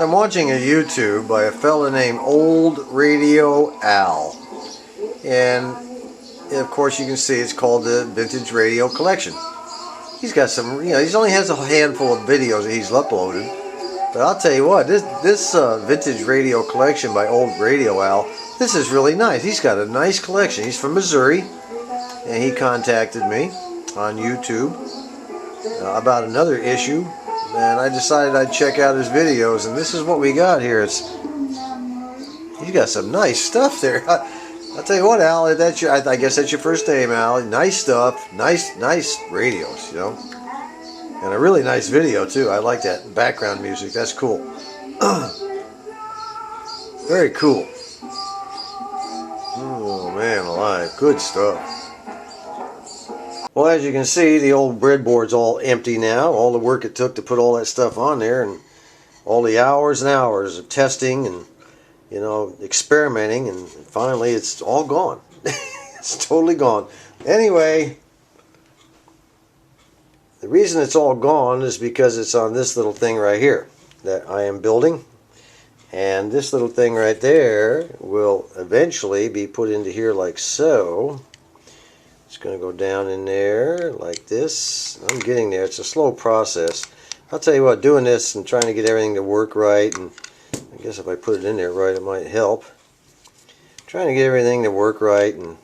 I'm watching a YouTube by a fella named Old Radio Al, and of course you can see it's called the Vintage Radio Collection. He's got some, he only has a handful of videos that he's uploaded, but I'll tell you what, this Vintage Radio Collection by Old Radio Al, this is really nice. He's got a nice collection. He's from Missouri, and he contacted me on YouTube about another issue, and I decided I'd check out his videos, and this is what we got here. He's got some nice stuff there. I'll tell you what, Al, I guess that's your first name, Al. Nice stuff, nice radios, and a really nice video too. I like that background music. That's cool. Very cool. Oh man, alive, good stuff. Well, as you can see, the old breadboard's all empty now. All the work it took to put all that stuff on there, and all the hours and hours of testing and experimenting, and finally it's all gone. It's totally gone. Anyway, the reason it's all gone is because it's on this little thing right here that I am building, and this little thing right there will eventually be put into here like so. It's going to go down in there like this. I'm getting there. It's a slow process. I'll tell you what, doing this and trying to get everything to work right, and I guess if I put it in there right, it might help. Trying to get everything to work right and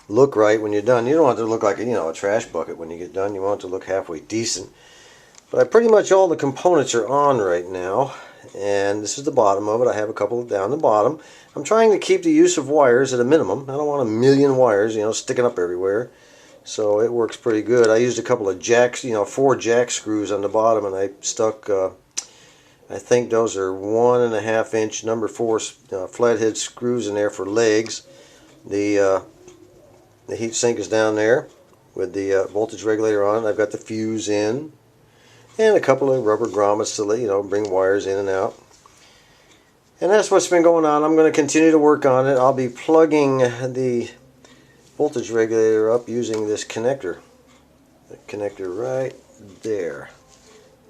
look right when you're done. You don't want it to look like a trash bucket when you get done. You want it to look halfway decent. But pretty much all the components are on right now, and this is the bottom of it. I have a couple down the bottom. I'm trying to keep the use of wires at a minimum. I don't want a million wires, sticking up everywhere. So it works pretty good. I used a couple of jacks, 4 jack screws on the bottom, and I stuck, I think those are 1.5 inch number 4 flathead screws in there for legs. The heat sink is down there with the voltage regulator on it. I've got the fuse in, and a couple of rubber grommets to bring wires in and out. And that's what's been going on. I'm going to continue to work on it. I'll be plugging the voltage regulator up using this connector. The connector right there.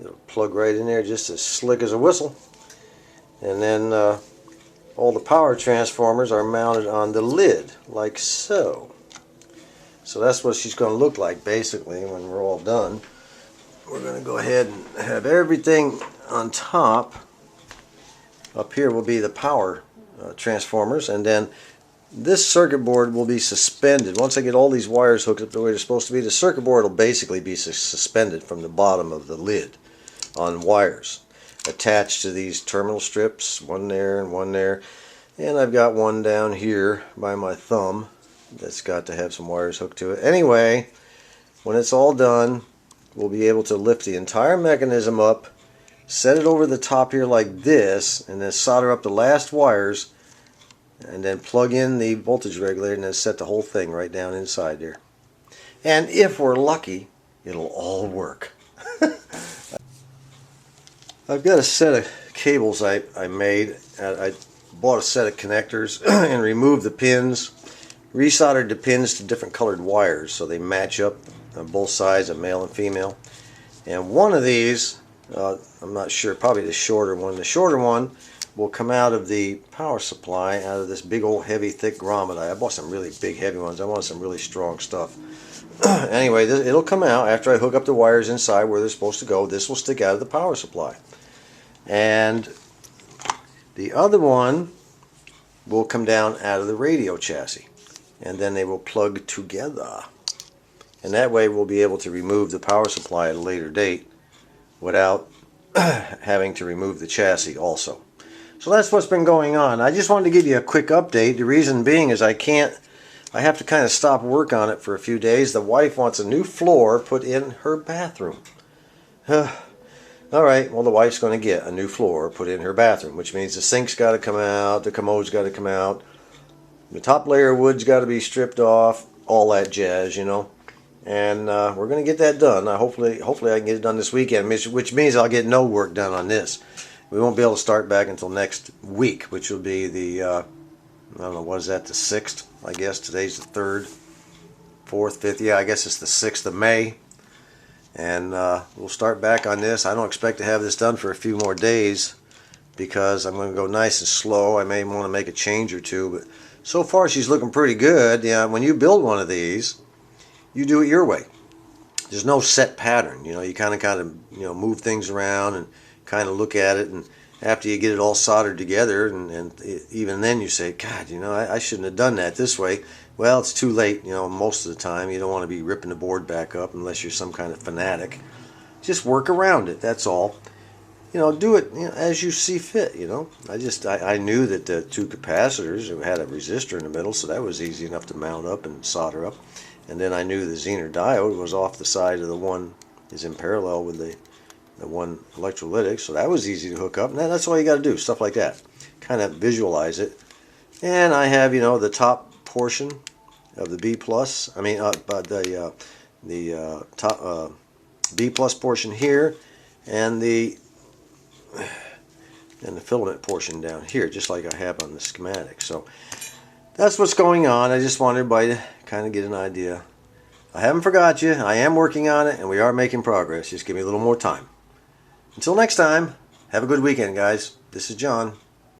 It'll plug right in there just as slick as a whistle. And then all the power transformers are mounted on the lid like so. So that's what she's going to look like basically when we're all done. We're going to go ahead and have everything on top. Up here will be the power transformers, and then this circuit board will be suspended. Once I get all these wires hooked up the way they're supposed to be, the circuit board will basically be suspended from the bottom of the lid on wires attached to these terminal strips, one there and one there, and I've got one down here by my thumb that's got to have some wires hooked to it. Anyway, when it's all done, we'll be able to lift the entire mechanism up, set it over the top here like this, and then solder up the last wires, and then plug in the voltage regulator, and then set the whole thing right down inside there. And if we're lucky, it'll all work. I've got a set of cables I made. I bought a set of connectors and removed the pins, resoldered the pins to different colored wires so they match up on both sides, of male and female. And one of these, I'm not sure, probably the shorter one. The shorter one will come out of the power supply, out of this big old heavy thick grommet. I bought some really big heavy ones. I wanted some really strong stuff. Anyway, it'll come out after I hook up the wires inside where they're supposed to go. This will stick out of the power supply. And the other one will come down out of the radio chassis. And then they will plug together. And that way we'll be able to remove the power supply at a later date without having to remove the chassis also. So that's what's been going on. I just wanted to give you a quick update. The reason being is I have to kind of stop work on it for a few days. The wife wants a new floor put in her bathroom. Alright, well the wife's going to get a new floor put in her bathroom, which means the sink's got to come out, the commode's got to come out, the top layer of wood's got to be stripped off, all that jazz, And we're going to get that done. Hopefully I can get it done this weekend, which means I'll get no work done on this. We won't be able to start back until next week, which will be the, I don't know, what is that, the 6th, I guess. Today's the 3rd, 4th, 5th. Yeah, I guess it's the 6th of May. And we'll start back on this. I don't expect to have this done for a few more days. because I'm going to go nice and slow. I may want to make a change or two, but so far she's looking pretty good. Yeah, when you build one of these, you do it your way. There's no set pattern. You kind of move things around and kind of look at it, and after you get it all soldered together, and even then you say, God, I shouldn't have done that this way. Well, it's too late. Most of the time you don't want to be ripping the board back up unless you're some kind of fanatic. Just work around it. That's all. Do it as you see fit. I knew that the two capacitors had a resistor in the middle, so that was easy enough to mount up and solder up. And then I knew the Zener diode was off the side of the one is in parallel with the one electrolytic, so that was easy to hook up. And that's all you got to do, stuff like that. Kind of visualize it. And I have the top portion of the B plus. The top B plus portion here, and the filament portion down here, just like I have on the schematic. So that's what's going on. I just wanted everybody to kind of get an idea. I haven't forgot you. I am working on it, and we are making progress. Just give me a little more time. Until next time, have a good weekend, guys. This is John.